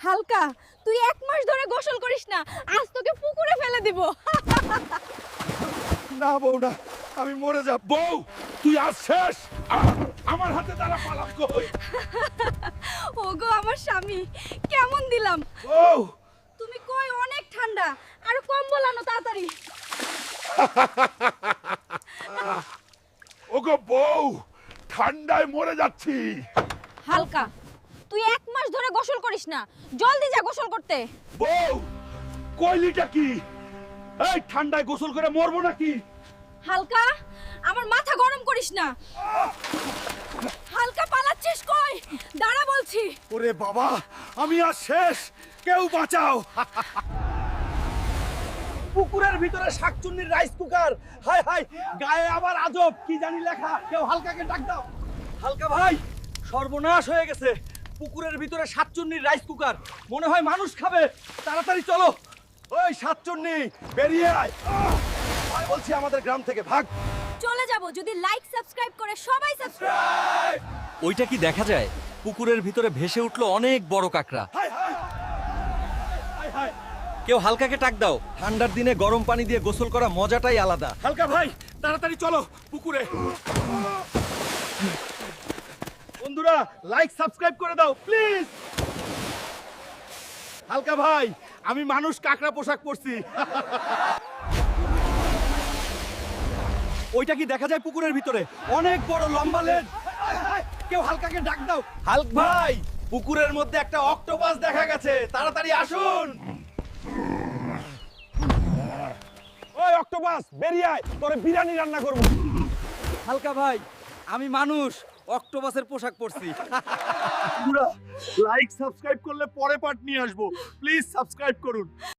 হালকা, তুই 1 মাস ধরে গোসল করিস না, আজ তোকে পুকুরে ফেলে দিব। না বউ না, আমি মরে যাব। বউ তুই আজ শেষ। আমার হাতে দ্বারা পালাম কই। ওগো আমার স্বামী, কেমন দিলাম? বউ তুমি কই অনেক ঠান্ডা, আর কম্বল আনো তাড়াতাড়ি। ওগো বউ, ঠান্ডায় মরে যাচ্ছি। হালকা, তুই 1 মাস ধরে গোসল করিস না, জলদি যা গোসল করতে। বউ কইলিটা কি? এই ঠান্ডায় গোসল করে মরবো নাকি? হালকা, আমার মাথা গরম করিস না। হালকা পালাচ্ছিস কই? দাঁড়া বলছি। ওরে বাবা, আমি আর শেষ। কেউ বাঁচাও। পুকুরের ভিতরে শাকচুন্নির রাইস কুকার। হায় হায়, গায়ে আবার আজব কি জানি লেখা। কেউ হালকাকে ডাক দাও। হালকা ভাই, সর্বনাশ হয়ে গেছে। পুকুরের ভিতরে সাতচুন্নির রাইস কুকার, মনে হয় মানুষ খাবে। তাড়াতাড়ি চলো। ওই শাকচুন্নি বেরিয়ে আয়। ভাই বলছি আমাদের গ্রাম থেকে ভাগ। চলে যাব যদি লাইক সাবস্ক্রাইব করে সবাই সাবস্ক্রাইব। ওইটা কি দেখা যায়? পুকুরের ভিতরে ভেসে উঠলো অনেক বড় কাকড়া। হায় হায় হায় হায়। কেউ হালকাকে টাক দাও। ঠান্ডার দিনে গরম পানি দিয়ে গোসল করা মজাটাই আলাদা। হালকা ভাই তাড়াতাড়ি চলো পুকুরে। বন্ধুরা লাইক সাবস্ক্রাইব করে দাও প্লিজ। হালকা ভাই, আমি মানুষ কাকড়া পোশাক পরছি। ওইটা কি দেখা যায় পুকুরের ভিতরে? অনেক বড় লম্বা লেজ। কেউ হালকাকে ডাক দাও। হালক ভাই, পুকুরের মধ্যে একটা অক্টোপাস দেখা গেছে। তাড়াতাড়ি আসুন। ওই অক্টোপাস বেরিয়ে আয়, তোরে বিরিয়ানি রান্না করব। হালকা ভাই, আমি মানুষ অক্টোপাসের পোশাক পরছি। লাইক সাবস্ক্রাইব করলে পরে পার্ট নিয়ে আসবো। প্লিজ সাবস্ক্রাইব করুন।